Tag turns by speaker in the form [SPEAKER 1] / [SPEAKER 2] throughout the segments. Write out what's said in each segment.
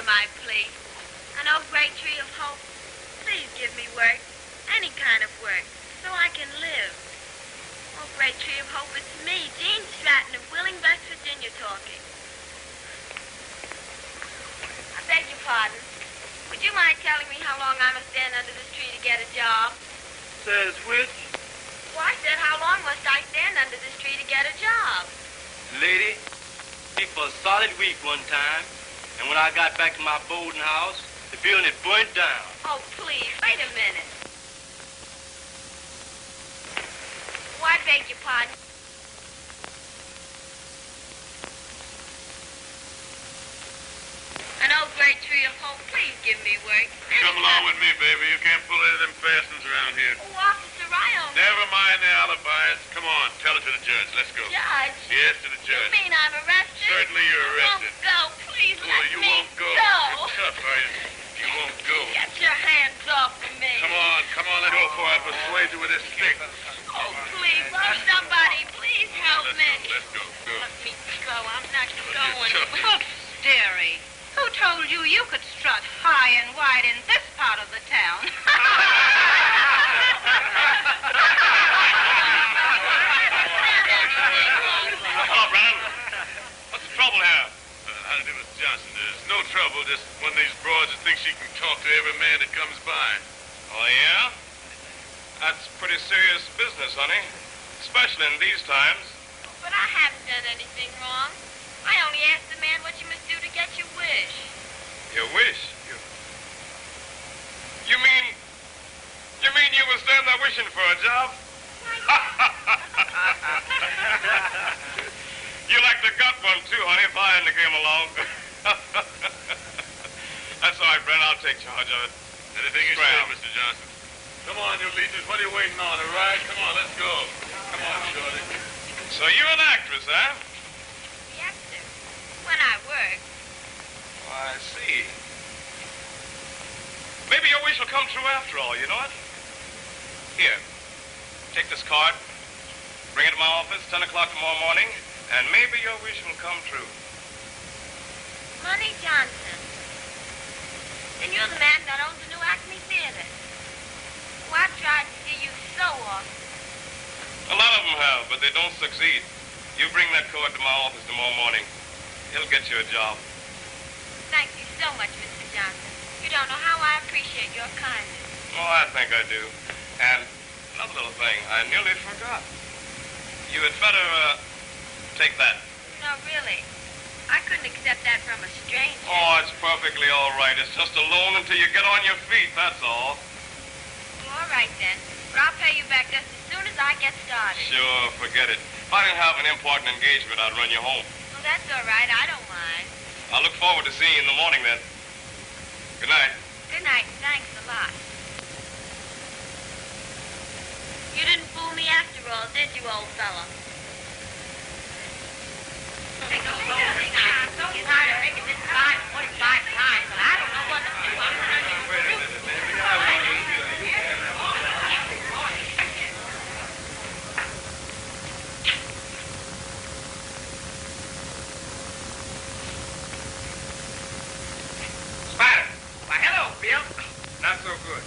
[SPEAKER 1] hear my plea. An old great tree of hope, please give me work, any kind of work, so I can live. Oh, great tree of hope, it's me, Jean Stratton of Wheeling, West Virginia, talking. I beg your pardon. Would you mind telling me how long I must stand under this tree to get a job?
[SPEAKER 2] Says which?
[SPEAKER 1] Well, I said, how long must I stand under this tree to get a job?
[SPEAKER 2] Lady, me for a solid week one time, and when I got back to my boarding house, the building had burnt down.
[SPEAKER 1] Oh, please, wait a minute. Oh, I beg your pardon. An old great tree of hope, please give me work.
[SPEAKER 3] Come along with me, baby. You can't pull any of them fastenings around here.
[SPEAKER 1] Oh, Officer, I don't...
[SPEAKER 3] Never mind the alibis. Come on, tell it to the judge. Let's go.
[SPEAKER 1] Judge?
[SPEAKER 3] Yes, to the
[SPEAKER 1] You
[SPEAKER 3] judge.
[SPEAKER 1] mean I'm arrested?
[SPEAKER 3] Certainly you're arrested.
[SPEAKER 1] I won't go. Please let
[SPEAKER 3] you
[SPEAKER 1] me
[SPEAKER 3] won't go.
[SPEAKER 1] go.
[SPEAKER 3] You're tough, are you? You won't go.
[SPEAKER 1] Get your hands off of me.
[SPEAKER 3] Come on, let go before I persuade you with this stick.
[SPEAKER 1] Oh, please, somebody, please help me.
[SPEAKER 3] Let's go.
[SPEAKER 1] Let me go. I'm not going.
[SPEAKER 3] Tough.
[SPEAKER 4] Dearie, who told you you could strut high and wide in this part of the town?
[SPEAKER 3] Hello, Brown. What's the trouble here? How do you do, Mr. Johnson? There's no trouble, just one of these broads that thinks she can talk to every man that comes by.
[SPEAKER 5] Oh, yeah? That's pretty serious business, honey. Especially in these times.
[SPEAKER 1] But I haven't done anything wrong. I only asked the man what you must do to get your wish.
[SPEAKER 5] Your wish? You mean you were standing there wishing for a job? You like to got one, too, honey, if I hadn't came along. That's all right, Brent. I'll take charge of it.
[SPEAKER 3] Anything you say, Mr. Johnson. Come on, you leeches. What are you waiting on, all right? Come on, let's go. Come on, Shirley.
[SPEAKER 5] So you're an actress, huh?
[SPEAKER 1] Yes, sir. When I work.
[SPEAKER 5] Oh, I see. Maybe your wish will come true after all, you know it? Here, take this card, bring it to my office, 10 o'clock tomorrow morning, and maybe your wish will come true.
[SPEAKER 1] Money Johnson. And you're the man that owns the new Acme Theater. Oh, I've tried to see you so often.
[SPEAKER 5] A lot of them have, but they don't succeed. You bring that card to my office tomorrow morning. It'll get you a job.
[SPEAKER 1] Thank you so much, Mr. Johnson. You don't know how I appreciate your kindness.
[SPEAKER 5] Oh, I think I do. And another little thing, I nearly forgot. You had better, take that.
[SPEAKER 1] No, really. I couldn't accept that from a stranger.
[SPEAKER 5] Oh, it's perfectly all right. It's just a loan until you get on your feet, that's all.
[SPEAKER 1] Well, all right, then. But I'll pay you back just as soon as I get started.
[SPEAKER 5] Sure, forget it. If I didn't have an important engagement, I'd run you home.
[SPEAKER 1] Well, that's all right. I don't mind.
[SPEAKER 5] I'll look forward to seeing you in the morning, then. Good night.
[SPEAKER 1] Good night. Thanks a lot. You didn't fool me after all, did you, old fella? I'm so tired of making this 5:45 time, but I don't know what to do.
[SPEAKER 5] Spider! Why, hello, Bill. Not so good.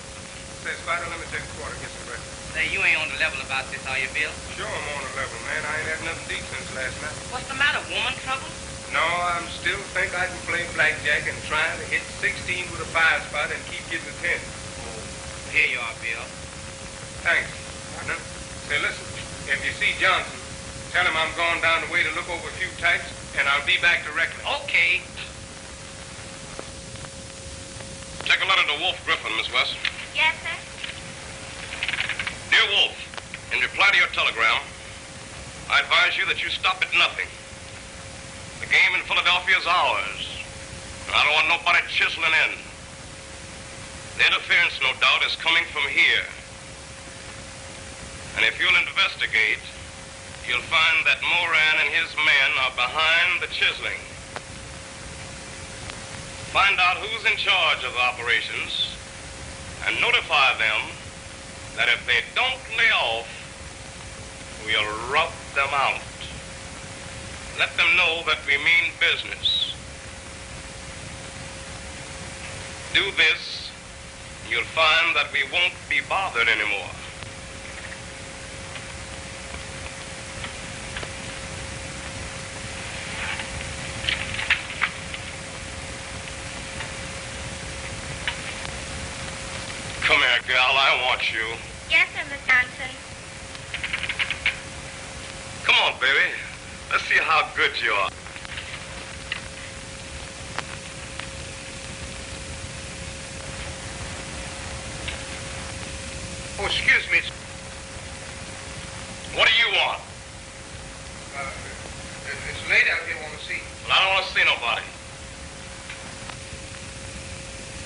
[SPEAKER 5] Say, Spider, let me take a quarter, get some breakfast.
[SPEAKER 6] Say, you ain't on the level about this, are you, Bill?
[SPEAKER 5] Sure, I'm on the level, man. I ain't had nothing to eat since last night.
[SPEAKER 6] What's the matter, woman trouble?
[SPEAKER 5] No, I still think I can play blackjack and trying to hit 16 with a 5-spot and keep getting a 10.
[SPEAKER 6] Oh, here you are, Bill.
[SPEAKER 5] Thanks, partner. Say, listen, if you see Johnson, tell him I'm going down the way to look over a few types, and I'll be back directly.
[SPEAKER 6] Okay.
[SPEAKER 5] Take a letter to Wolf Griffin, Miss West.
[SPEAKER 1] Yes, sir?
[SPEAKER 5] Dear Wolf, in reply to your telegram, I advise you that you stop at nothing. The game in Philadelphia is ours. I don't want nobody chiseling in. The interference, no doubt, is coming from here. And if you'll investigate, you'll find that Moran and his men are behind the chiseling. Find out who's in charge of the operations and notify them that if they don't lay off, we'll rout them out. Let them know that we mean business. Do this, you'll find that we won't be bothered anymore. Come here, gal, I want you.
[SPEAKER 1] Yes, sir, Miss Johnson.
[SPEAKER 5] Come on, baby. Let's see how good you are.
[SPEAKER 3] Oh, excuse me.
[SPEAKER 5] What do you want?
[SPEAKER 3] It's a lady out here want to see.
[SPEAKER 5] Well, I don't want to see nobody.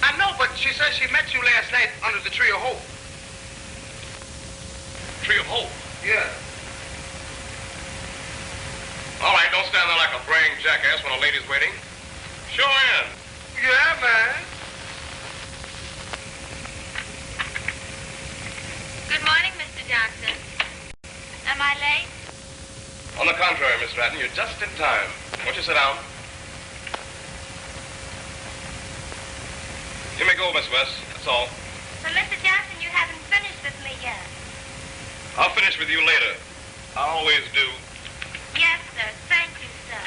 [SPEAKER 3] I know, but she said she met you last night under the Tree of Hope.
[SPEAKER 5] Tree of Hope?
[SPEAKER 3] Yeah.
[SPEAKER 5] All right, don't stand there like a braying jackass when a lady's waiting. Show in.
[SPEAKER 3] Yeah, man.
[SPEAKER 1] Good morning, Mr. Johnson. Am I late?
[SPEAKER 5] On the contrary, Miss Stratton, you're just in time. Won't you sit down? You may go, Miss West. That's all.
[SPEAKER 1] But, Mr. Johnson, you haven't finished with me yet.
[SPEAKER 5] I'll finish with you later. I always do.
[SPEAKER 1] Yes, sir. Thank you, sir.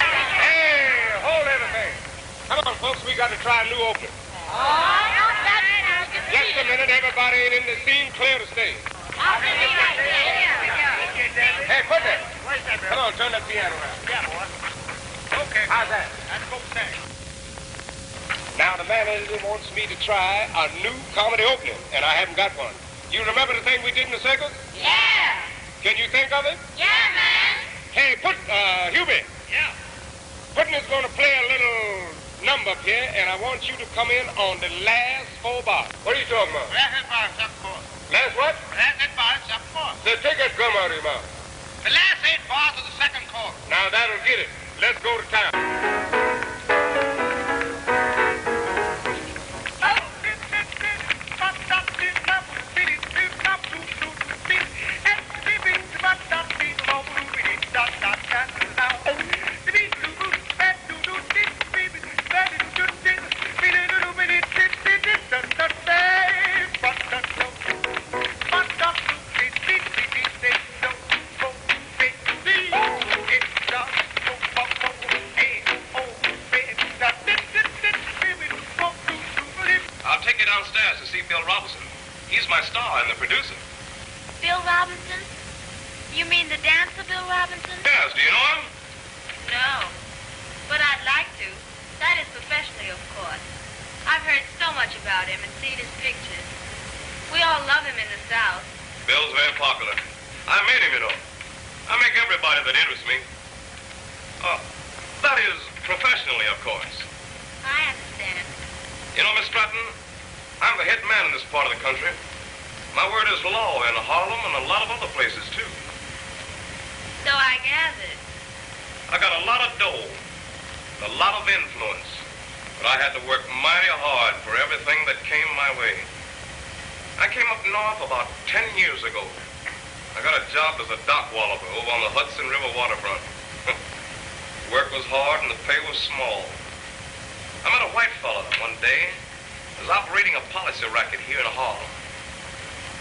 [SPEAKER 3] Hey, hold everything. Come on, folks, we got to try a new opening. Just a minute, everybody ain't in the scene, clear the stage. Hey, put that. Come on, turn that piano around. Yeah, boy. Okay. How's that? That's copacetic. Now, the manager wants me to try a new comedy opening, and I haven't got one. You remember the thing we did in the circus?
[SPEAKER 1] Yeah.
[SPEAKER 3] Can you think of it?
[SPEAKER 1] Yeah, man.
[SPEAKER 3] Hey, Hubie. Yeah. Putin is going to play a little number up here, and I want you to come in on the last 4 bars. What are you talking about?
[SPEAKER 7] Last bars, of course.
[SPEAKER 3] Last what?
[SPEAKER 7] Last bars, of course.
[SPEAKER 3] Then take that gum out of your mouth.
[SPEAKER 7] The last 8 bars of the second chorus.
[SPEAKER 3] Now, that'll get it. Let's go to town.
[SPEAKER 5] Downstairs to see Bill Robinson. He's my star and the producer.
[SPEAKER 1] Bill Robinson? You mean the dancer Bill Robinson?
[SPEAKER 5] Yes, do you know him?
[SPEAKER 1] No. But I'd like to. That is professionally, of course. I've heard so much about him and seen his pictures. We all love him in the South.
[SPEAKER 5] Bill's very popular. I made him, you know. I make everybody that interests me. That is, professionally, of course.
[SPEAKER 1] I understand.
[SPEAKER 5] You know, Miss Stratton, I'm the head man in this part of the country. My word is law in Harlem and a lot of other places, too.
[SPEAKER 1] So I gathered.
[SPEAKER 5] I got a lot of dough, a lot of influence, but I had to work mighty hard for everything that came my way. I came up north about 10 years ago. I got a job as a dock walloper over on the Hudson River waterfront. Work was hard and the pay was small. I met a white fella one day. I was operating a policy racket here in Harlem.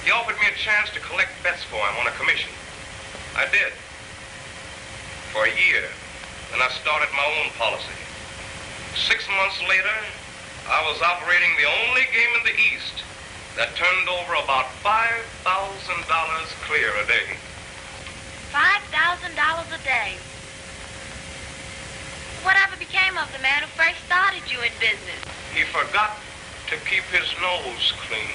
[SPEAKER 5] He offered me a chance to collect bets for him on a commission. I did. For a year. Then I started my own policy. 6 months later, I was operating the only game in the East that turned over about $5,000 clear a day.
[SPEAKER 1] $5,000 a day. Whatever became of the man who first started you in business?
[SPEAKER 5] He forgot to keep his nose clean.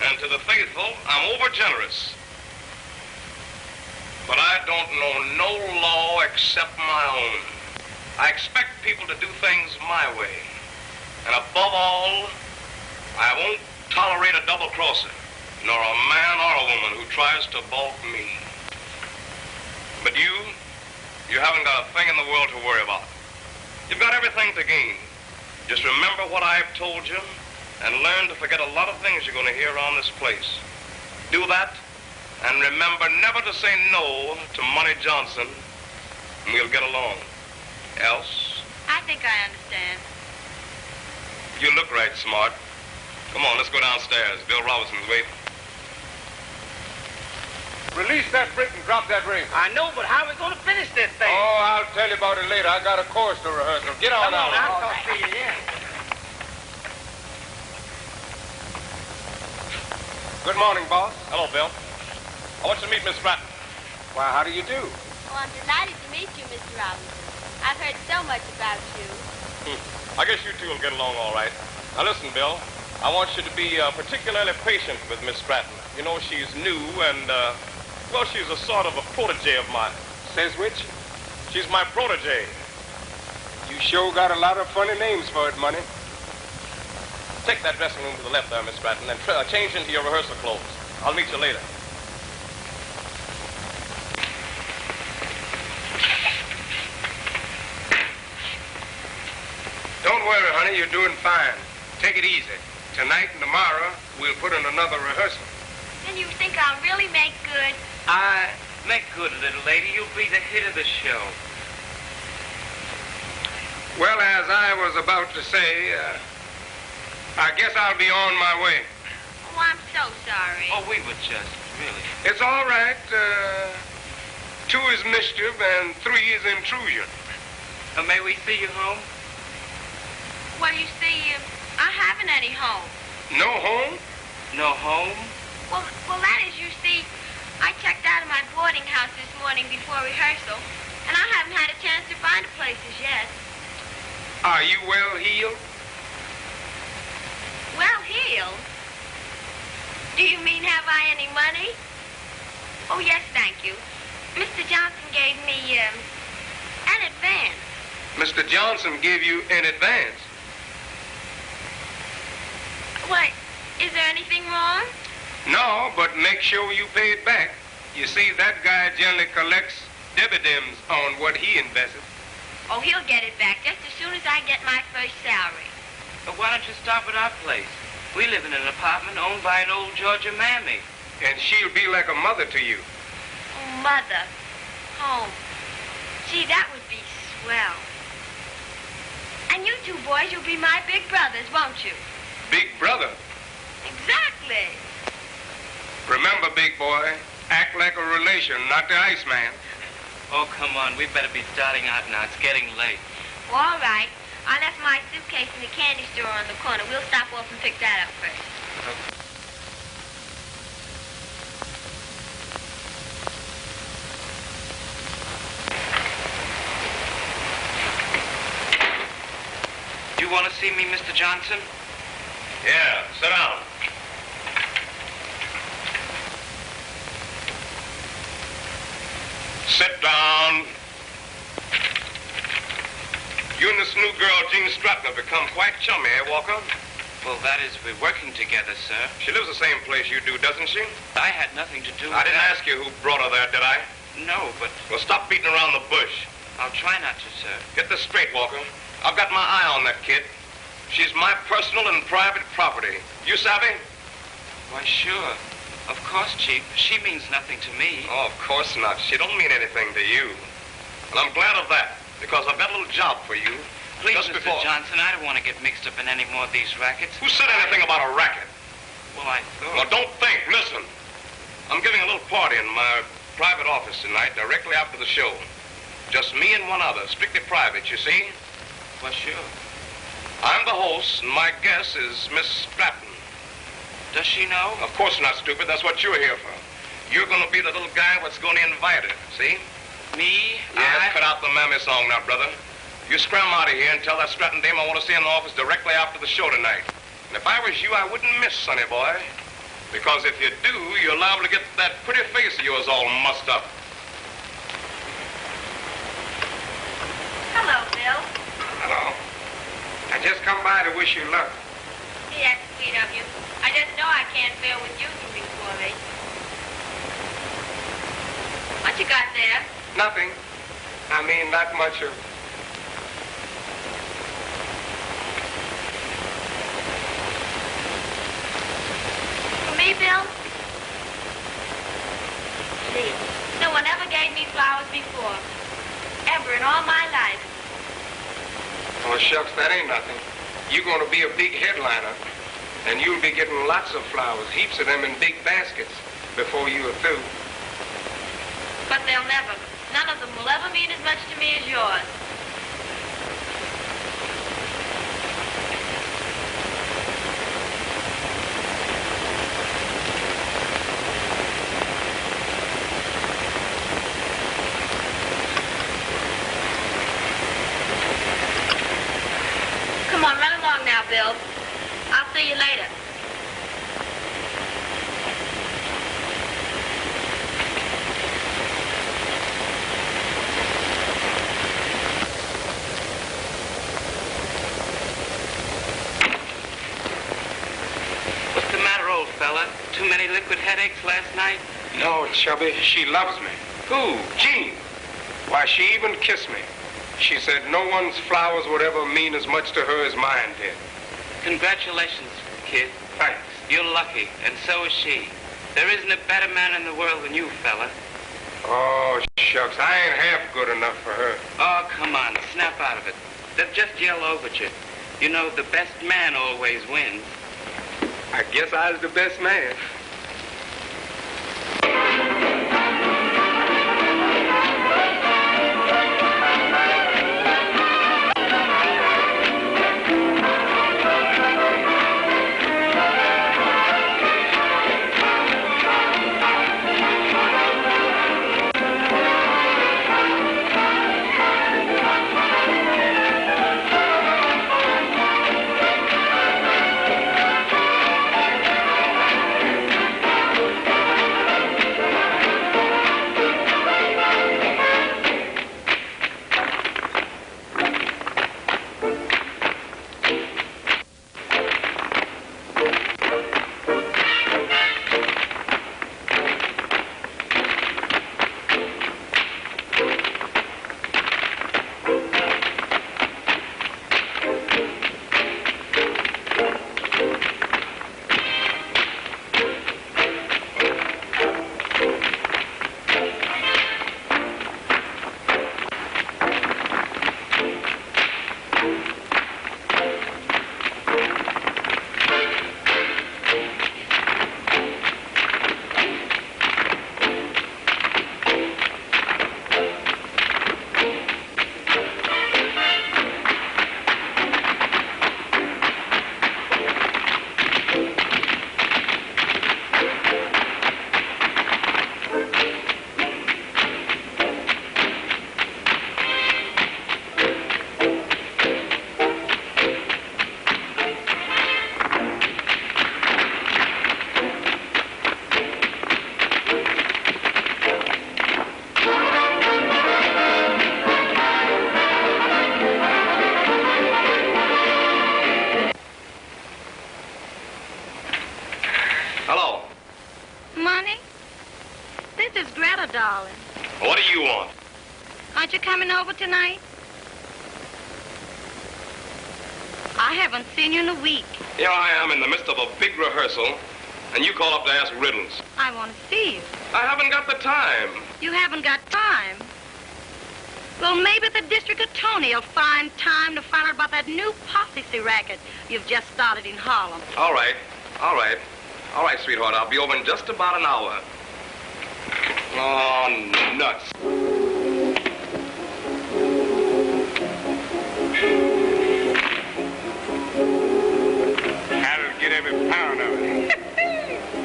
[SPEAKER 5] And to the faithful, I'm overgenerous. But I don't know no law except my own. I expect people to do things my way. And above all, I won't tolerate a double-crosser, nor a man or a woman who tries to balk me. But you haven't got a thing in the world to worry about. You've got everything to gain. Just remember what I've told you and learn to forget a lot of things you're going to hear around this place. Do that, and remember never to say no to Money Johnson, and we'll get along. Else?
[SPEAKER 1] I think I understand.
[SPEAKER 5] You look right smart. Come on, let's go downstairs. Bill Robinson's waiting.
[SPEAKER 3] Release that brick and drop that ring.
[SPEAKER 6] I know, but how are we going to finish this thing?
[SPEAKER 3] Oh, I'll tell you about it later. I got a chorus to rehearsal. Get on out.
[SPEAKER 6] I'll talk to you then.
[SPEAKER 3] Good morning, boss.
[SPEAKER 5] Hello, Bill. I want you to meet Miss Stratton.
[SPEAKER 3] Why, how do you do?
[SPEAKER 1] Oh, I'm delighted to meet you, Mr. Robinson. I've heard so much about you.
[SPEAKER 5] I guess you two will get along all right. Now, listen, Bill. I want you to be particularly patient with Miss Stratton. You know, she's new and, well, she's a sort of a protege of mine.
[SPEAKER 3] Says which?
[SPEAKER 5] She's my protege.
[SPEAKER 3] You sure got a lot of funny names for it, Money.
[SPEAKER 5] Take that dressing room to the left there, Miss Stratton, and change into your rehearsal clothes. I'll meet you later.
[SPEAKER 3] Don't worry, honey. You're doing fine. Take it easy. Tonight and tomorrow, we'll put in another rehearsal.
[SPEAKER 1] Then you think I'll really make good?
[SPEAKER 6] Make good, little lady. You'll be the hit of the show.
[SPEAKER 3] Well, as I was about to say, I guess I'll be on my way.
[SPEAKER 1] Oh, I'm so sorry.
[SPEAKER 6] Oh, we were just, really.
[SPEAKER 3] It's all right. 2 is mischief and 3 is intrusion.
[SPEAKER 6] May we see you home?
[SPEAKER 1] Well, you see, I haven't any home.
[SPEAKER 3] No home?
[SPEAKER 6] No home?
[SPEAKER 1] Well, that is, you see, I checked out of my boarding house this morning before rehearsal, and I haven't had a chance to find a place as yet.
[SPEAKER 3] Are you well heeled?
[SPEAKER 1] Well heeled? Do you mean have I any money? Oh, yes, thank you. Mr. Johnson gave me, an advance.
[SPEAKER 3] Mr. Johnson gave you in advance.
[SPEAKER 1] What, is there anything wrong?
[SPEAKER 3] No, but make sure you pay it back. You see, that guy generally collects dividends on what he invested.
[SPEAKER 1] Oh, he'll get it back just as soon as I get my first salary.
[SPEAKER 6] But why don't you stop at our place? We live in an apartment owned by an old Georgia mammy.
[SPEAKER 3] And she'll be like a mother to you.
[SPEAKER 1] Oh, mother. Home. Gee, that would be swell. And you two boys, you'll be my big brothers, won't you?
[SPEAKER 3] Big brother.
[SPEAKER 1] Exactly.
[SPEAKER 3] Remember, big boy, act like a relation, not the Iceman.
[SPEAKER 6] Oh, come on. We better be starting out now. It's getting late.
[SPEAKER 1] Well, all right. I left my suitcase in the candy store on the corner. We'll stop off and pick that up first.
[SPEAKER 6] You want to see me, Mr. Johnson?
[SPEAKER 5] Yeah, sit down.
[SPEAKER 3] Sit down. You and this new girl, Jean Stratton, have become quite chummy, eh, Walker?
[SPEAKER 6] Well, that is, we're working together, sir.
[SPEAKER 3] She lives the same place you do, doesn't she?
[SPEAKER 6] I had nothing to do with
[SPEAKER 3] I didn't
[SPEAKER 6] that.
[SPEAKER 3] ask you who brought her there, did I?
[SPEAKER 6] No, but
[SPEAKER 3] Well, stop beating around the bush.
[SPEAKER 6] I'll try not to, sir.
[SPEAKER 3] Get this straight, Walker. I've got my eye on that kid. She's my personal and private property. You savvy?
[SPEAKER 6] Why, sure. Of course, Chief. She means nothing to me.
[SPEAKER 3] Oh, of course not. She don't mean anything to you. And I'm glad of that, because I've got a little job for you.
[SPEAKER 6] Please,
[SPEAKER 3] Just
[SPEAKER 6] Mr.
[SPEAKER 3] before.
[SPEAKER 6] Johnson, I don't want to get mixed up in any more of these rackets.
[SPEAKER 3] Who said anything about a racket?
[SPEAKER 6] Well, I thought...
[SPEAKER 3] Well, don't think. Listen. I'm giving a little party in my private office tonight, directly after the show. Just me and one other, strictly private, you see?
[SPEAKER 6] Well, sure.
[SPEAKER 3] I'm the host, and my guest is Miss Stratton.
[SPEAKER 6] Does she know?
[SPEAKER 3] Of course not, stupid. That's what you're here for. You're going to be the little guy what's going to invite her, see?
[SPEAKER 6] Me?
[SPEAKER 3] Yes, cut out the mammy song now, brother. You scram out of here and tell that Stratton dame I want to see in the office directly after the show tonight. And if I was you, I wouldn't miss, sonny boy.
[SPEAKER 5] Because if you do, you're liable to get that pretty face of yours all mussed up.
[SPEAKER 1] Hello, Bill.
[SPEAKER 3] Hello. I just come by to wish you luck.
[SPEAKER 1] Gee, that's sweet of you. I just know I can't fail with you rooting for me. What you got there?
[SPEAKER 3] Nothing. I mean, not much of...
[SPEAKER 1] For me, Bill? Gee, no one ever gave me flowers before. Ever in all my life.
[SPEAKER 3] Oh, shucks, that ain't nothing. You're going to be a big headliner, and you'll be getting lots of flowers, heaps of them in big baskets before you are through.
[SPEAKER 1] But they'll never. None of them will ever mean as much to me as yours. Come on, run along now, Bill. I'll see you later.
[SPEAKER 6] What's the matter, old fella? Too many liquid headaches last night?
[SPEAKER 3] No, Chubby, she loves me.
[SPEAKER 6] Who?
[SPEAKER 3] Jean. Why, she even kissed me. She said no one's flowers would ever mean as much to her as mine did.
[SPEAKER 6] Congratulations, kid.
[SPEAKER 3] Thanks.
[SPEAKER 6] You're lucky, and so is she. There isn't a better man in the world than you, fella.
[SPEAKER 3] Oh, shucks, I ain't half good enough for her.
[SPEAKER 6] Oh, come on, snap out of it. They'll just yell over you. You know, the best man always wins.
[SPEAKER 3] I guess I was the best man.
[SPEAKER 1] darling.
[SPEAKER 5] What do you want?
[SPEAKER 1] Aren't you coming over tonight? I haven't seen you in a week.
[SPEAKER 5] Here I am in the midst of a big rehearsal, and you call up to ask riddles.
[SPEAKER 1] I want to see you.
[SPEAKER 5] I haven't got the time.
[SPEAKER 1] You haven't got time? Well, maybe the district attorney will find time to find out about that new posse racket you've just started in Harlem.
[SPEAKER 5] All right, sweetheart. I'll be over in just about an hour. Oh, nuts.
[SPEAKER 3] I'll get every pound of it.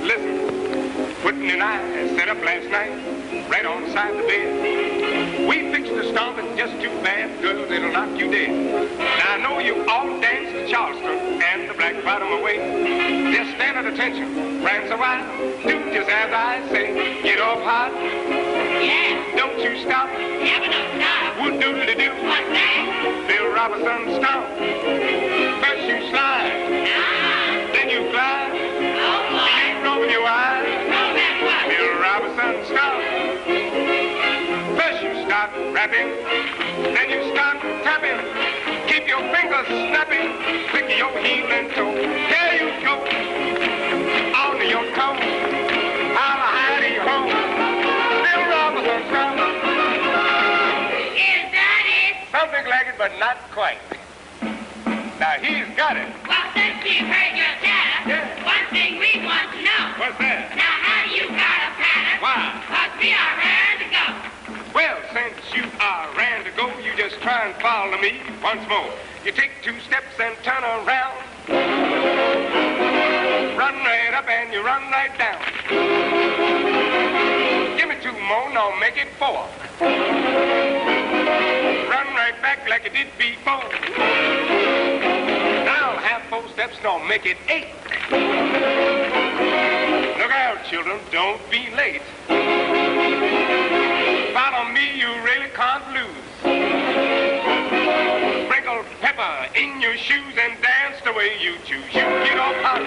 [SPEAKER 3] Listen, Whitney and I set up last night, right on the side of the bed. We fixed the stomp, it's just too bad, girls, it'll knock you dead. Now, I know you all danced the Charleston and the Black Bottom away. They're standing got attention. Prance a while, do just as I say. Get off hot.
[SPEAKER 1] Yeah.
[SPEAKER 3] Don't you stop.
[SPEAKER 1] Never no stop.
[SPEAKER 3] Would doodly-do.
[SPEAKER 1] What's that?
[SPEAKER 3] Bill Robinson stomp. First you slide. Then you glide.
[SPEAKER 1] Oh, boy.
[SPEAKER 3] You roll your eyes.
[SPEAKER 1] Roll that what?
[SPEAKER 3] Bill Robinson stomp. First you start rapping. Then you start tapping. Keep your fingers snapping. Click your heel and toe. There you go. On to your toe. Holla, hidey, ho. Bill Robinson stomp.
[SPEAKER 1] Is that it?
[SPEAKER 3] Something like it, but not quite. Now he's got it.
[SPEAKER 1] Well, since we've heard your chatter,
[SPEAKER 3] Yeah.
[SPEAKER 1] one thing we want to know.
[SPEAKER 3] What's that?
[SPEAKER 1] Now, how do you got a pattern?
[SPEAKER 3] Why?
[SPEAKER 1] 'Cause we are ready to go.
[SPEAKER 3] Well, since you are ready to go, you just try and follow me once more. You take 2 steps and turn around. Run right up and you run right down. Give me 2 more, now make it 4. Run right back like you did before. Now have 4 steps, now make it 8. Look out, children, don't be late. Follow me, you really can't lose. Sprinkle pepper in your shoes and dance the way you choose. You get off hot.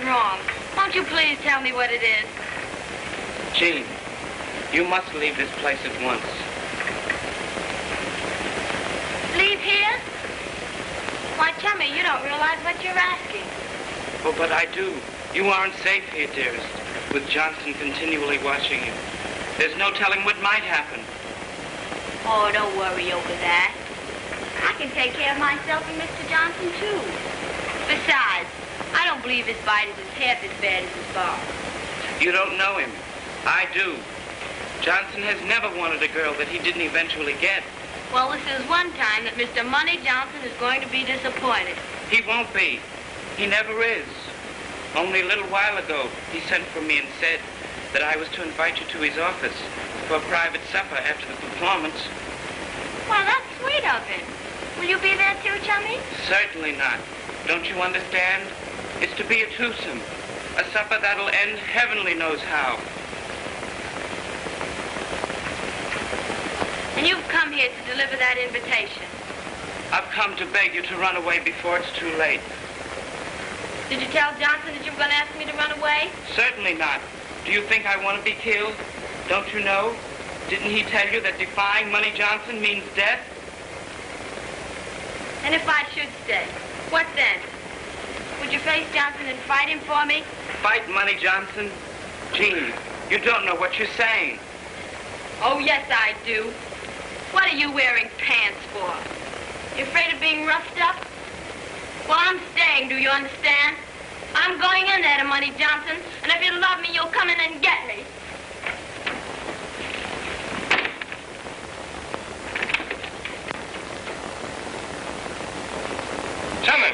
[SPEAKER 1] wrong. Won't you please tell me what it is?
[SPEAKER 6] Jean, you must leave this place at once.
[SPEAKER 1] Leave here? Why, Chummy, you don't realize what you're asking.
[SPEAKER 6] Oh, but I do. You aren't safe here, dearest, with Johnson continually watching you. There's no telling what might happen.
[SPEAKER 1] Oh, don't worry over that. I can take care of myself and Mr. Johnson, too. Besides, I don't believe his bite is half as bad as his bar.
[SPEAKER 6] You don't know him. I do. Johnson has never wanted a girl that he didn't eventually get.
[SPEAKER 1] Well, this is one time that Mr. Money Johnson is going to be disappointed.
[SPEAKER 6] He won't be. He never is. Only a little while ago, he sent for me and said that I was to invite you to his office for a private supper after the performance.
[SPEAKER 1] Well, that's sweet of him. Will you be there too, Chummy?
[SPEAKER 6] Certainly not. Don't you understand? It's to be a twosome. A supper that'll end heavenly knows how.
[SPEAKER 1] And you've come here to deliver that invitation.
[SPEAKER 6] I've come to beg you to run away before it's too late.
[SPEAKER 1] Did you tell Johnson that you were going to ask me to run away?
[SPEAKER 6] Certainly not. Do you think I want to be killed? Don't you know? Didn't he tell you that defying Money Johnson means death?
[SPEAKER 1] And if I should stay, what then? Would you face Johnson and fight him for me?
[SPEAKER 6] Fight Money Johnson? Jean, you don't know what you're saying.
[SPEAKER 1] Oh, yes, I do. What are you wearing pants for? You afraid of being roughed up? Well, I'm staying, do you understand? I'm going in there to Money Johnson, and if you love me, you'll come in and get me.
[SPEAKER 3] Chummy!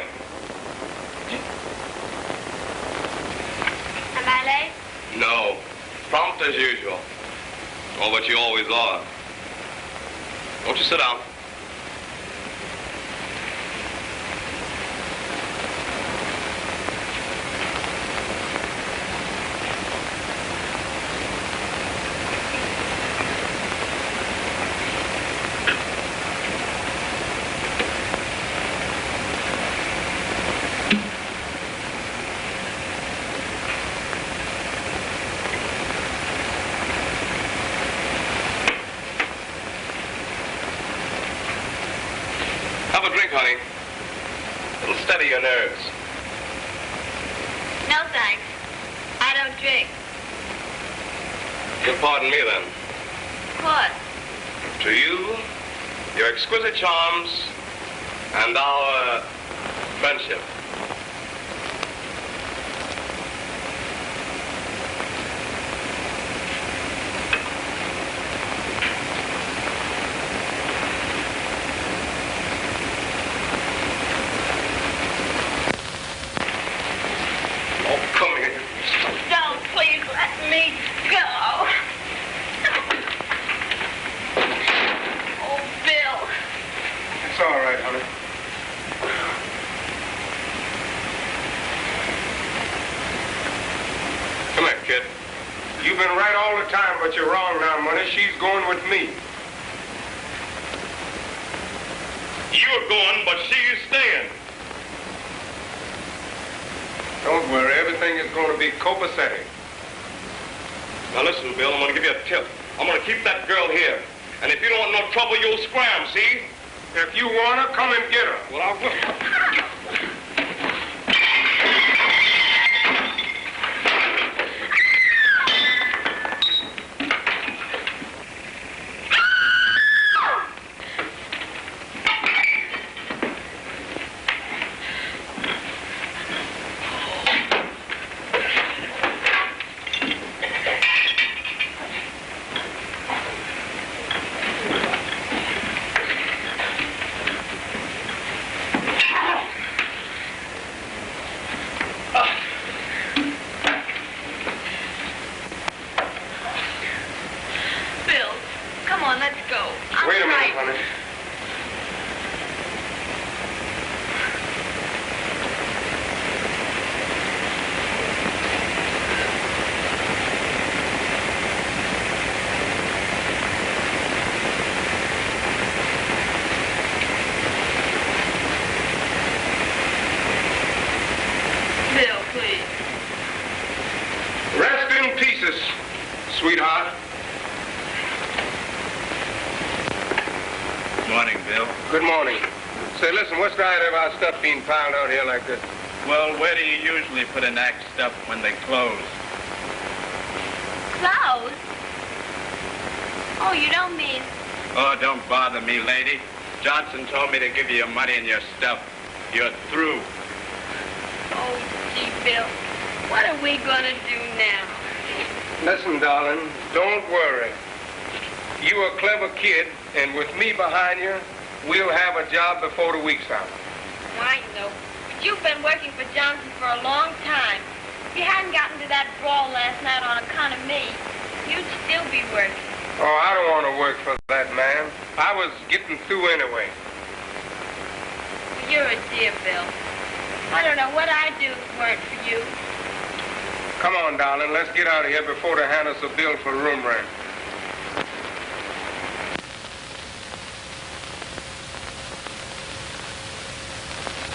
[SPEAKER 1] Am I late?
[SPEAKER 5] No. Prompt as usual. Oh, but you always are. Won't you sit down? Have a drink, honey. It'll steady your nerves.
[SPEAKER 1] No, thanks. I don't drink.
[SPEAKER 5] You'll pardon me, then.
[SPEAKER 1] Of course.
[SPEAKER 5] To you, your exquisite charms, and our friendship. Oh, come here.
[SPEAKER 1] Don't please let me go. Oh, Bill.
[SPEAKER 3] It's all right, honey.
[SPEAKER 5] Come here, kid.
[SPEAKER 3] You've been right all the time, but you're wrong now, Money. She's going with me.
[SPEAKER 5] You're going, but she's staying.
[SPEAKER 3] Don't worry, everything is going to be copacetic.
[SPEAKER 5] Now listen, Bill, I'm going to give you a tip. I'm going to keep that girl here. And if you don't want no trouble, you'll scram, see?
[SPEAKER 3] If you want her, come and get her.
[SPEAKER 5] Well, I will.
[SPEAKER 1] Bill, come on, let's go. I'm
[SPEAKER 3] Wait a minute,
[SPEAKER 1] frightened.
[SPEAKER 3] honey.
[SPEAKER 1] Bill, please.
[SPEAKER 3] Sweetheart.
[SPEAKER 8] Morning, Bill.
[SPEAKER 3] Good morning. Say, listen, what's the idea of our stuff being piled out here like this?
[SPEAKER 8] Well, where do you usually put an act stuff when they close?
[SPEAKER 1] Clothes? Oh, you don't mean...
[SPEAKER 8] Oh, don't bother me, lady. Johnson told me to give you your money and your stuff. You're through.
[SPEAKER 1] Oh, gee, Bill, what are we gonna do now?
[SPEAKER 3] Listen, darling, don't worry. You're a clever kid, and with me behind you, we'll have a job before the week's out.
[SPEAKER 1] I know, but you've been working for Johnson for a long time. If you hadn't gotten to that brawl last night on account of me, you'd still be working.
[SPEAKER 3] Oh, I don't want to work for that man. I was getting through anyway.
[SPEAKER 1] You're a dear, Bill. I don't know what I'd do if it weren't for you.
[SPEAKER 3] Come on, darling, let's get out of here before they hand us a bill for room rent.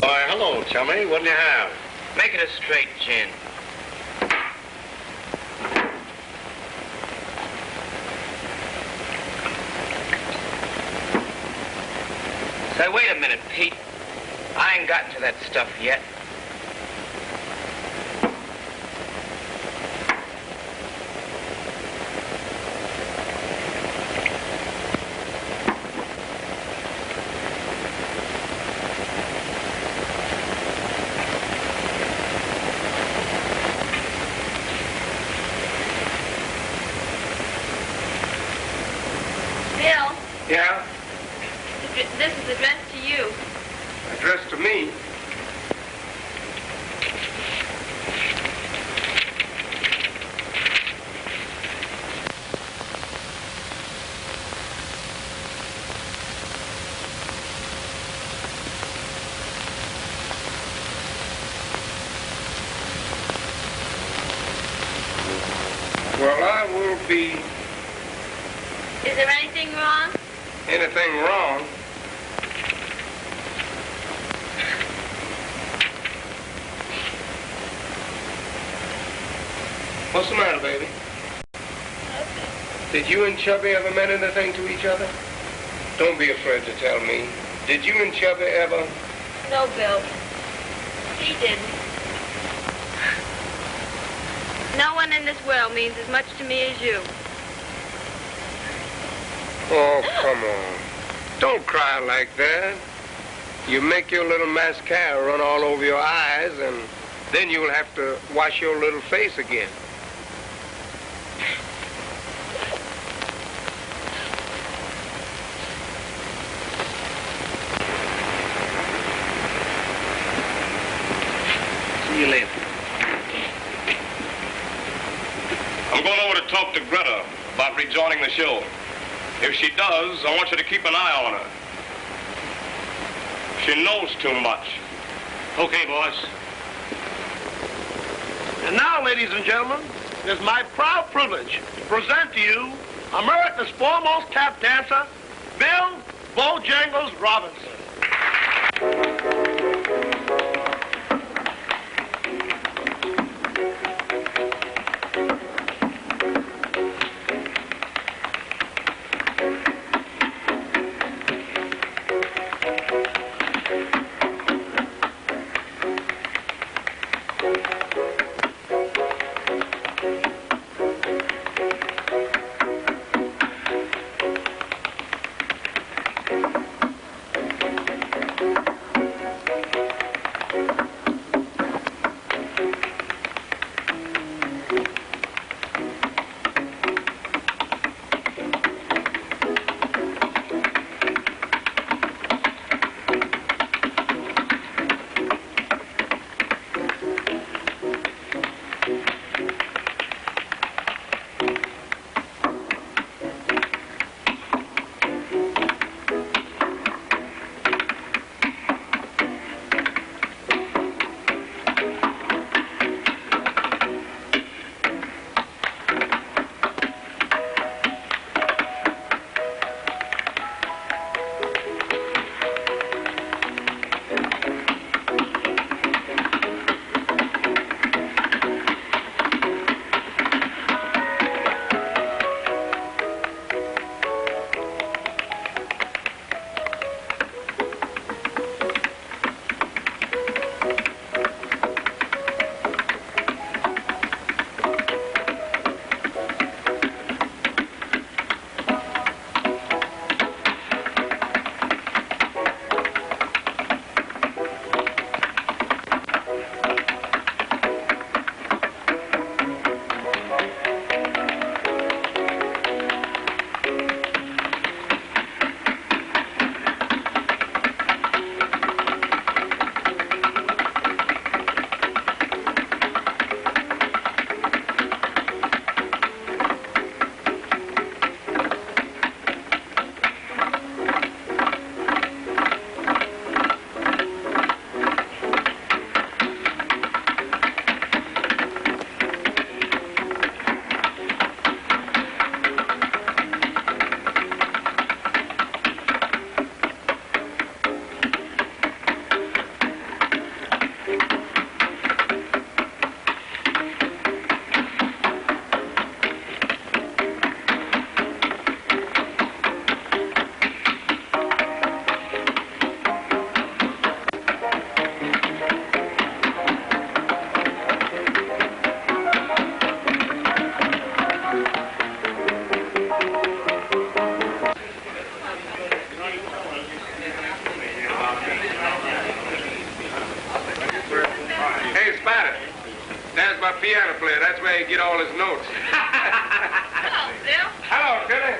[SPEAKER 5] Why, hello, chummy. What do you have?
[SPEAKER 6] Make it a straight gin. Say, wait a minute, Pete. I ain't gotten to that stuff yet.
[SPEAKER 1] Bill,
[SPEAKER 3] Yeah?
[SPEAKER 1] this is addressed to you.
[SPEAKER 3] Addressed to me? Well, I will be...
[SPEAKER 1] Is there anything wrong?
[SPEAKER 3] Anything wrong? What's the matter, baby?
[SPEAKER 1] Nothing.
[SPEAKER 3] Did you and Chubby ever meant anything to each other? Don't be afraid to tell me. Did you and Chubby ever?
[SPEAKER 1] No, Bill. He didn't. No one in this world means as much to me as you.
[SPEAKER 3] Oh, come on. Don't cry like that. You make your little mascara run all over your eyes, and then you'll have to wash your little face again.
[SPEAKER 6] See you later.
[SPEAKER 5] I'm going over to talk to Greta about rejoining the show. If she does, I want you to keep an eye on her. She knows too much.
[SPEAKER 2] Okay, boss.
[SPEAKER 7] And now, ladies and gentlemen, it is my proud privilege to present to you America's foremost tap dancer, Bill Bojangles Robinson.
[SPEAKER 3] Yeah, that's where he get all his notes.
[SPEAKER 4] Hello, Bill.
[SPEAKER 3] Hello, Tilly.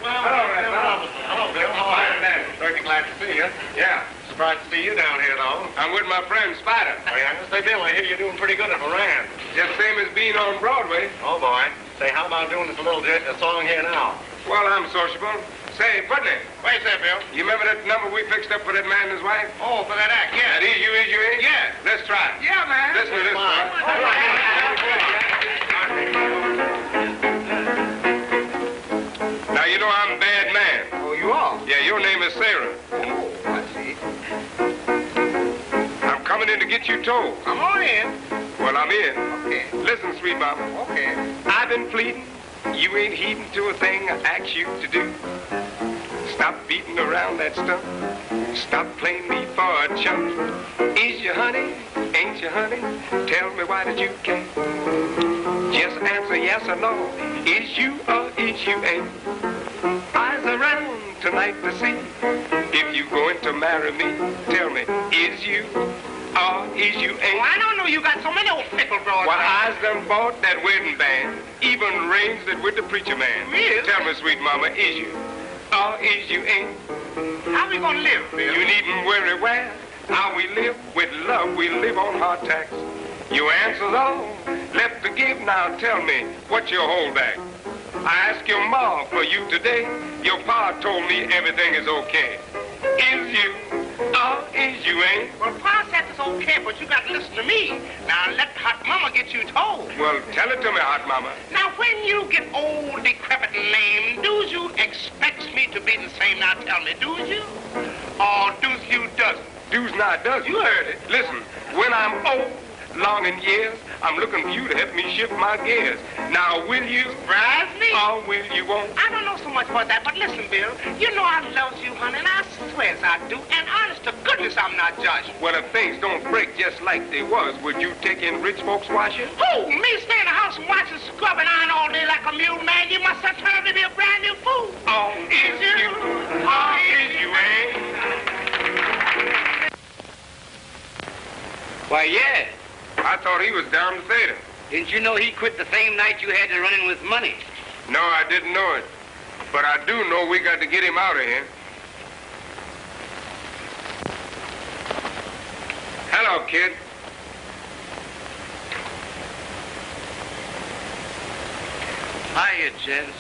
[SPEAKER 7] Hello, Bill. How are you? Very glad to see you.
[SPEAKER 3] Yeah.
[SPEAKER 7] Surprised to see you down here, though.
[SPEAKER 3] I'm with my friend Spider.
[SPEAKER 7] Say, Bill, I hear you're doing pretty good at Moran.
[SPEAKER 3] Just same as being on Broadway.
[SPEAKER 7] Oh, boy. Say, how about doing this little song here now?
[SPEAKER 3] Well, I'm sociable. Say, Putney.
[SPEAKER 7] What you say, Bill?
[SPEAKER 3] You remember that number we fixed up for that man and his wife?
[SPEAKER 7] Oh, for that act, yeah.
[SPEAKER 3] That is you, ain't?
[SPEAKER 7] Yeah.
[SPEAKER 3] Let's try it.
[SPEAKER 7] Yeah, man.
[SPEAKER 3] Listen to this one.
[SPEAKER 7] All
[SPEAKER 3] Now, you know I'm a bad man.
[SPEAKER 7] Oh, you are?
[SPEAKER 3] Yeah, your name is Sarah.
[SPEAKER 7] Oh, I see.
[SPEAKER 3] I'm coming in to get you told.
[SPEAKER 7] Come on in.
[SPEAKER 3] Well, I'm in.
[SPEAKER 7] Okay.
[SPEAKER 3] Listen, sweet mama.
[SPEAKER 7] Okay.
[SPEAKER 3] I've been pleading. You ain't heeding to a thing I ask you to do. Stop beating around that stump. Stop playing me for a chump. Is you honey? Ain't you honey? Tell me why did you care? Just answer yes or no. Is you or is you ain't? Eyes around tonight to see if you going to marry me. Tell me, is you or is you ain't?
[SPEAKER 7] Oh, I don't know you got so many old fickle broads.
[SPEAKER 3] Well, I's done bought that wedding band, even arranged it with the preacher man.
[SPEAKER 7] Really?
[SPEAKER 3] Tell me, sweet mama, is you or is you ain't?
[SPEAKER 7] How we gonna live, Bill?
[SPEAKER 3] You needn't worry where. How we live with love, we live on hard tax. Your answer's all left to give. Now tell me, what's your holdback? I asked your ma for you today. Your pa told me everything is okay. Is you or is you ain't?
[SPEAKER 7] Well, Pa said it's okay, but you got to listen to me. Now let Hot Mama get you told.
[SPEAKER 3] Well, tell it to me, Hot Mama.
[SPEAKER 7] Now, when you get old, decrepit, and lame, do you expect me to be the same? Now tell me, do you? Or do you doesn't?
[SPEAKER 3] Do's not does.
[SPEAKER 7] You heard it.
[SPEAKER 3] Listen, when I'm old, long in years, I'm looking for you to help me shift my gears. Now, will you?
[SPEAKER 7] Surprise me?
[SPEAKER 3] Or will you won't?
[SPEAKER 7] I don't know so much about that, but listen, Bill. You know I love you, honey, and I swear I do. And honest to goodness, I'm not judging.
[SPEAKER 3] Well, if things don't break just like they was, would you take in rich folks washing?
[SPEAKER 7] Who? Me stay in the house and watch and scrub and iron all day like a mule, man? You must have turned to be a brand new fool.
[SPEAKER 3] Oh, is you? Or is you ain't?
[SPEAKER 6] Why, yeah.
[SPEAKER 3] I thought he was down to theater.
[SPEAKER 6] Didn't you know he quit the same night you had to run in with money?
[SPEAKER 3] No, I didn't know it. But I do know we got to get him out of here. Hello, kid.
[SPEAKER 6] Hiya, gents.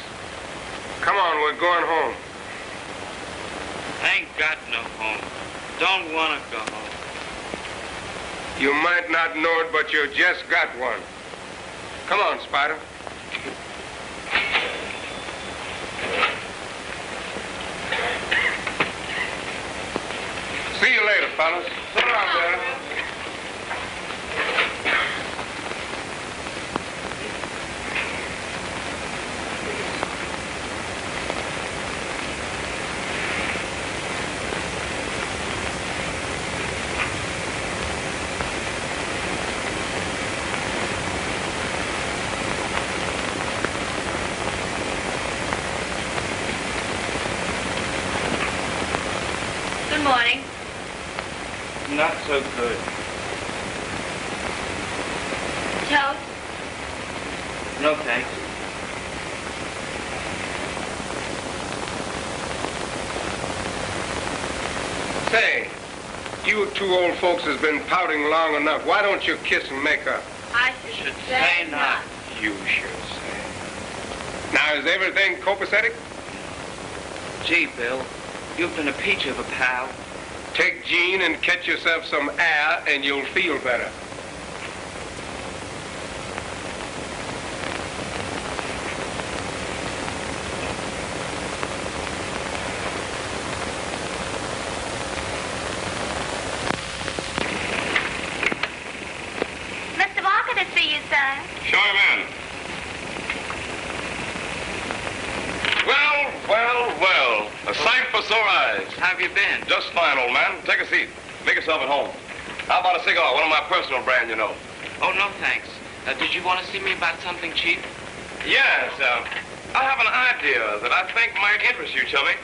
[SPEAKER 3] Come on, we're going home.
[SPEAKER 6] I ain't got no home. Don't want to go home.
[SPEAKER 3] You might not know it, but you just got one. Come on, Spider. See you later, fellas. So long, brother.
[SPEAKER 1] Good morning.
[SPEAKER 6] Not so good.
[SPEAKER 1] Toast?
[SPEAKER 6] No, thanks.
[SPEAKER 3] Say, you two old folks has been pouting long enough. Why don't you kiss and make up?
[SPEAKER 1] I
[SPEAKER 6] Should say not.
[SPEAKER 3] You should say. Now, is everything copacetic?
[SPEAKER 6] Gee, Bill, you've been a peach of a pal.
[SPEAKER 3] Take Gene and catch yourself some air, and you'll feel better.
[SPEAKER 1] Mr. Walker to see you, sir.
[SPEAKER 5] Show him in. Well. A sight for sore eyes.
[SPEAKER 6] How have you been?
[SPEAKER 5] Just fine, old man. Take a seat. Make yourself at home. How about a cigar? One of my personal brand, you know.
[SPEAKER 6] Oh, no, thanks. Did you want to see me about something cheap?
[SPEAKER 5] Yes, I have an idea that I think might interest you, Chummy.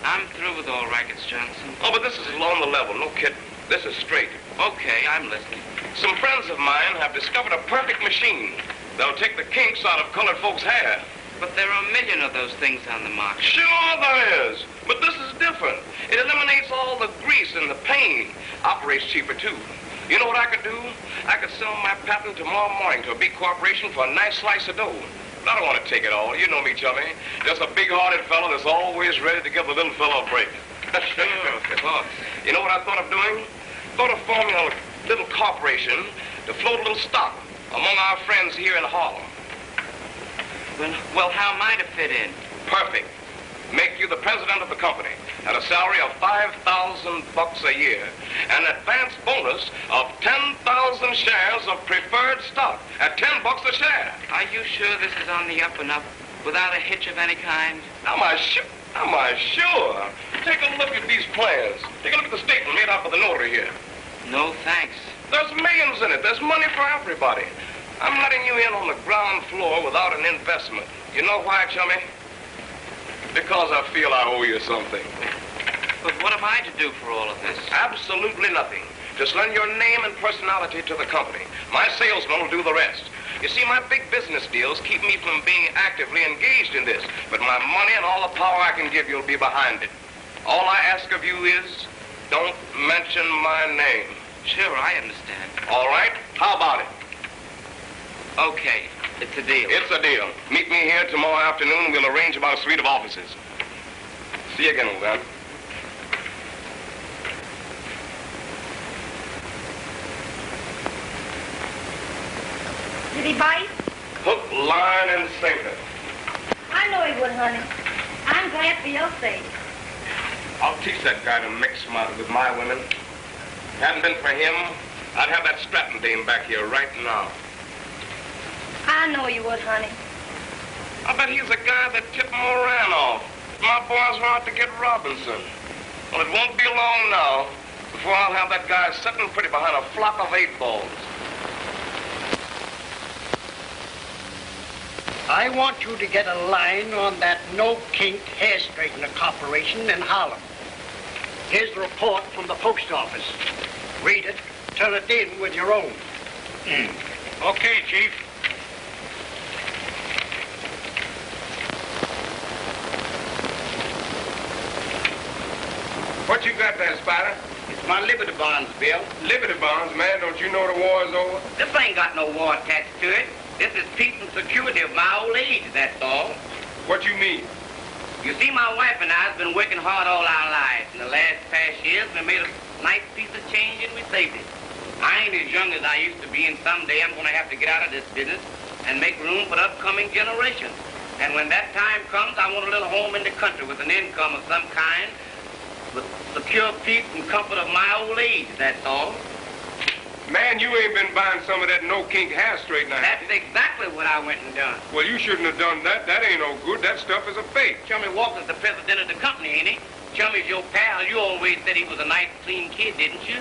[SPEAKER 6] I'm through with all rackets, Johnson.
[SPEAKER 5] Oh, but this is on the level. No kidding. This is straight.
[SPEAKER 6] Okay, I'm listening.
[SPEAKER 5] Some friends of mine have discovered a perfect machine that'll take the kinks out of colored folks' hair.
[SPEAKER 6] But there are a million of those things on the market.
[SPEAKER 5] Sure there is. But this is different. It eliminates all the grease and the pain. Operates cheaper, too. You know what I could do? I could sell my patent tomorrow morning to a big corporation for a nice slice of dough. But I don't want to take it all. You know me, chummy. Just a big-hearted fellow that's always ready to give the little fellow a break.
[SPEAKER 6] Sure, of course.
[SPEAKER 5] You know what I thought of doing? Thought of forming a little corporation to float a little stock among our friends here in Harlem.
[SPEAKER 6] Well, how am I to fit in?
[SPEAKER 5] Perfect. Make you the president of the company at a salary of $5,000 a year and an advance bonus of 10,000 shares of preferred stock at $10 a share.
[SPEAKER 6] Are you sure this is on the up and up without a hitch of any kind?
[SPEAKER 5] Am I sure? Take a look at these plans. Take a look at the statement made out for the notary here.
[SPEAKER 6] No, thanks.
[SPEAKER 5] There's millions in it. There's money for everybody. I'm letting you in on the ground floor without an investment. You know why, chummy? Because I feel I owe you something.
[SPEAKER 6] But what am I to do for all of this?
[SPEAKER 5] Absolutely nothing. Just lend your name and personality to the company. My salesman will do the rest. You see, my big business deals keep me from being actively engaged in this, but my money and all the power I can give you will be behind it. All I ask of you is, don't mention my name.
[SPEAKER 6] Sure, I understand.
[SPEAKER 5] All right? How about it?
[SPEAKER 6] Okay, it's a deal.
[SPEAKER 5] It's a deal. Meet me here tomorrow afternoon. We'll arrange about a suite of offices. See you again, old man.
[SPEAKER 1] Did he bite?
[SPEAKER 5] Hook, line, and sinker.
[SPEAKER 1] I know he would, honey. I'm glad for your sake.
[SPEAKER 5] I'll teach that guy to mix with my women. Hadn't been for him, I'd have that Stratton dame back here right now.
[SPEAKER 1] I know you would, honey.
[SPEAKER 5] I bet he's the guy that tipped Moran off. My boys were out to get Robinson. Well, it won't be long now before I'll have that guy sitting pretty behind a flock of 8 balls.
[SPEAKER 9] I want you to get a line on that no-kink hair straightener corporation in Harlem. Here's the report from the post office. Read it, turn it in with your own.
[SPEAKER 7] Okay, Chief. What you got there, Spider?
[SPEAKER 9] It's my Liberty bonds, Bill.
[SPEAKER 7] Liberty bonds, man. Don't you know the war's over?
[SPEAKER 9] This ain't got no war attached to it. This is peace and security of my old age, that's all.
[SPEAKER 7] What you mean?
[SPEAKER 9] You see, my wife and I have been working hard all our lives. In the last past years, we made a nice piece of change and we saved it. I ain't as young as I used to be, and someday I'm going to have to get out of this business and make room for the upcoming generation. And when that time comes, I want a little home in the country with an income of some kind, with secure peace and comfort of my old age, that's all.
[SPEAKER 7] Man, you ain't been buying some of that no-kink hair straightener.
[SPEAKER 9] That's exactly what I went and done.
[SPEAKER 7] Well, you shouldn't have done that. That ain't no good. That stuff is a fake.
[SPEAKER 9] Chummy Walker's the president of the company, ain't he? Chummy's your pal. You always said he was a nice, clean kid, didn't you?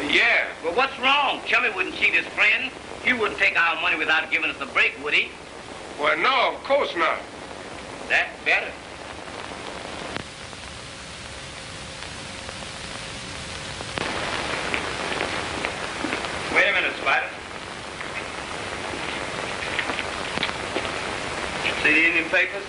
[SPEAKER 7] Yeah.
[SPEAKER 9] Well, what's wrong? Chummy wouldn't cheat his friends. He wouldn't take our money without giving us a break, would he?
[SPEAKER 7] Well, no, of course not.
[SPEAKER 9] That's better.
[SPEAKER 8] Wait a minute, Spider. See the Indian papers?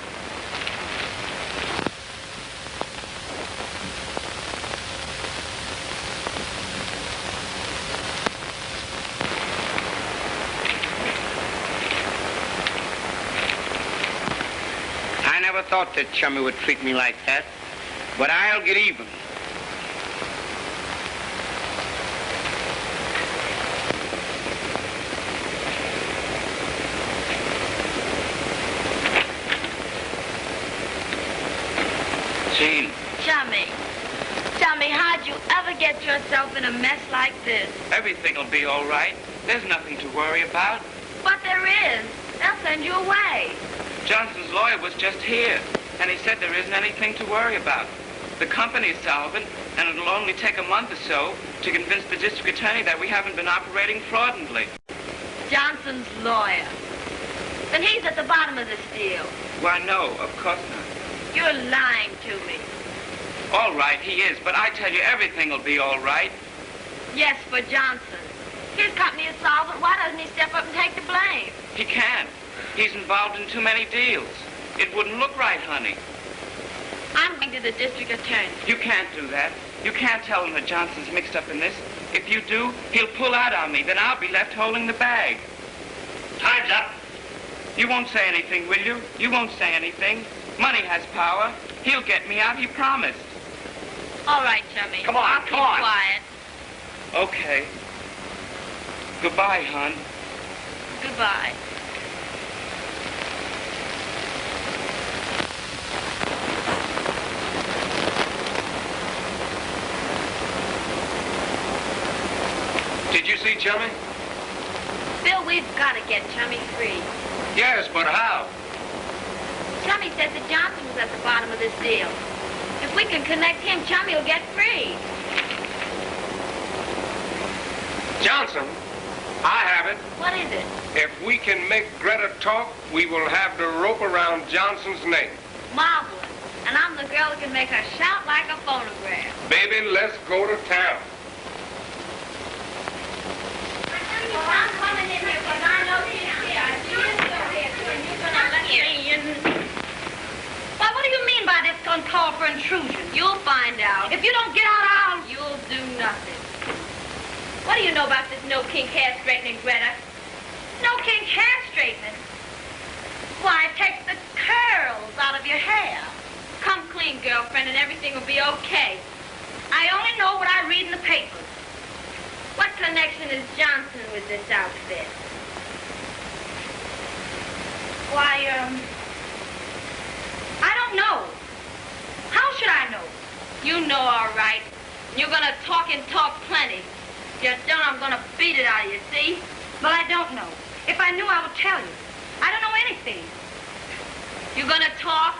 [SPEAKER 9] I never thought that Chummy would treat me like that, but I'll get even.
[SPEAKER 6] Jean.
[SPEAKER 1] Chummy, how'd you ever get yourself in a mess like this?
[SPEAKER 6] Everything'll be all right. There's nothing to worry about.
[SPEAKER 1] But there is. They'll send you away.
[SPEAKER 6] Johnson's lawyer was just here, and he said there isn't anything to worry about. The company's solvent, and it'll only take a month or so to convince the district attorney that we haven't been operating fraudulently.
[SPEAKER 1] Johnson's lawyer. Then he's at the bottom of this deal.
[SPEAKER 6] Why, no, of course not.
[SPEAKER 1] You're lying to me.
[SPEAKER 6] All right, he is, but I tell you, everything will be all right.
[SPEAKER 1] Yes, for Johnson. His company is solvent. Why doesn't he step up and take the blame?
[SPEAKER 6] He can't. He's involved in too many deals. It wouldn't look right, honey.
[SPEAKER 1] I'm going to the district attorney.
[SPEAKER 6] You can't do that. You can't tell him that Johnson's mixed up in this. If you do, he'll pull out on me. Then I'll be left holding the bag.
[SPEAKER 7] Time's up.
[SPEAKER 6] You won't say anything, will you? You won't say anything. Money has power. He'll get me out, he promised.
[SPEAKER 1] All right, Chummy.
[SPEAKER 7] Come on,
[SPEAKER 1] I'll
[SPEAKER 7] come on.
[SPEAKER 1] keep quiet.
[SPEAKER 6] Okay. Goodbye, hon.
[SPEAKER 1] Goodbye.
[SPEAKER 3] Did you see Chummy?
[SPEAKER 1] Bill, we've got to get Chummy free.
[SPEAKER 3] Yes, but how?
[SPEAKER 1] Chummy said that Johnson was at the bottom of this deal. If we can connect him, Chummy will get free.
[SPEAKER 3] Johnson, I have it.
[SPEAKER 1] What is it?
[SPEAKER 3] If we can make Greta talk, we will have the rope around Johnson's neck.
[SPEAKER 1] Marvelous. And I'm the girl who can make her shout like a phonograph.
[SPEAKER 3] Baby, let's go to town.
[SPEAKER 1] I'm coming in here because I know she's here. She is still here, too, and you're going to let me in.
[SPEAKER 4] Why, what do you mean by this uncalled for intrusion?
[SPEAKER 1] You'll find out.
[SPEAKER 4] If you don't get out,
[SPEAKER 1] You'll do nothing. What do you know about this no-kink hair straightening, Greta?
[SPEAKER 4] no kink hair straightening. Why, it takes the curls out of your hair.
[SPEAKER 1] Come clean, girlfriend, and everything will be okay.
[SPEAKER 4] I only know what I read in the papers.
[SPEAKER 1] What connection is Johnson with this outfit?
[SPEAKER 4] Why, I don't know. How should I know?
[SPEAKER 1] You know all right. You're going to talk and talk plenty. If you don't, I'm going to beat it out of you, see?
[SPEAKER 4] Well, I don't know. If I knew, I would tell you. I don't know anything.
[SPEAKER 1] You're going to talk?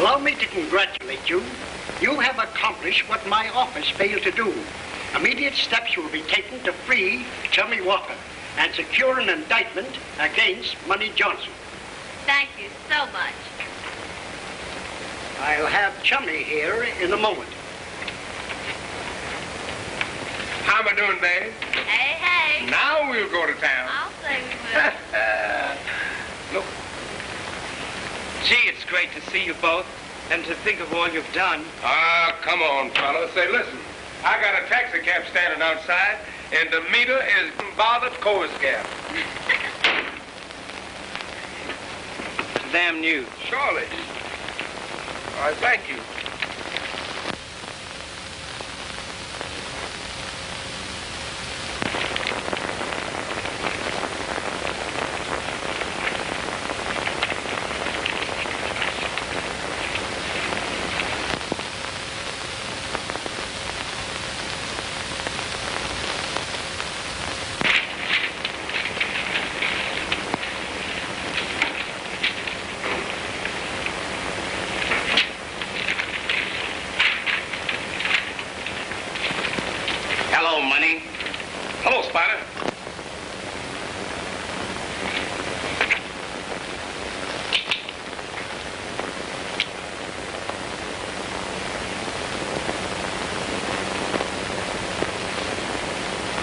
[SPEAKER 10] Allow me to congratulate you. You have accomplished what my office failed to do. Immediate steps will be taken to free Chummy Walker and secure an indictment against Money Johnson.
[SPEAKER 1] Thank you so much.
[SPEAKER 10] I'll have Chummy here in a moment.
[SPEAKER 3] How am I doing, babe?
[SPEAKER 1] Hey, hey.
[SPEAKER 3] Now we'll go to town.
[SPEAKER 1] I'll say we will.
[SPEAKER 3] Look.
[SPEAKER 6] Gee, it's great to see you both and to think of all you've done.
[SPEAKER 3] Ah, come on, fella. Say, listen, I got a taxi cab standing outside, and the meter is bothered copacetic.
[SPEAKER 6] Damn news.
[SPEAKER 3] Surely. All right, thank you.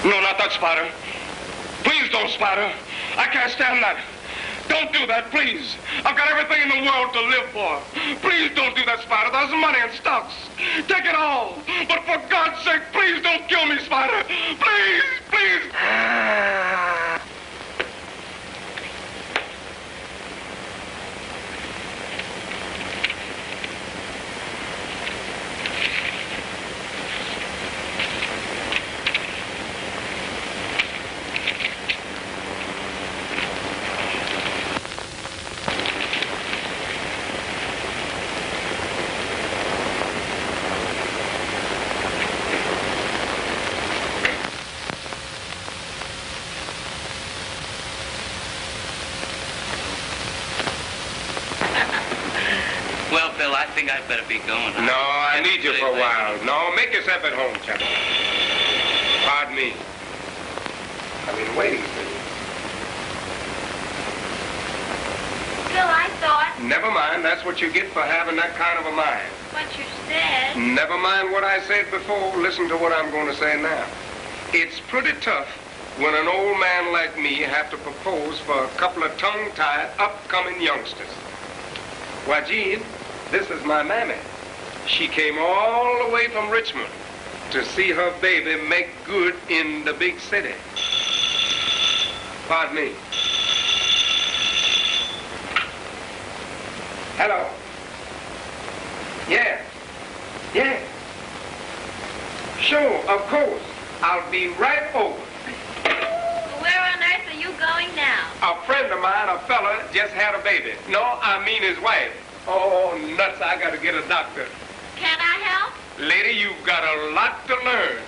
[SPEAKER 3] No, not that, Spider. Please don't, Spider. I can't stand that. Don't do that, please. I've got everything in the world to live for. Please don't do that, Spider. There's money in stocks. Take it all. But for God's sake, please don't kill me, Spider. Please, please.
[SPEAKER 6] I think I'd better be going.
[SPEAKER 3] No, I need you for a while. No, make yourself at home, Chapel. Pardon me. I've been waiting for you.
[SPEAKER 1] Bill, I thought...
[SPEAKER 3] Never mind. That's what you get for having that kind of a mind.
[SPEAKER 1] But you said...
[SPEAKER 3] Never mind what I said before. Listen to what I'm going to say now. It's pretty tough when an old man like me have to propose for a couple of tongue-tied, upcoming youngsters. Why, Gene, this is my mammy. She came all the way from Richmond to see her baby make good in the big city. Pardon me. Hello? Yeah. Yeah. Sure, of course. I'll be right over.
[SPEAKER 1] Where on earth are you going now?
[SPEAKER 3] A friend of mine, a fella, just had a baby. No, I mean his wife. Oh, nuts, I gotta get a doctor.
[SPEAKER 1] Can I help?
[SPEAKER 3] Lady, you've got a lot to learn.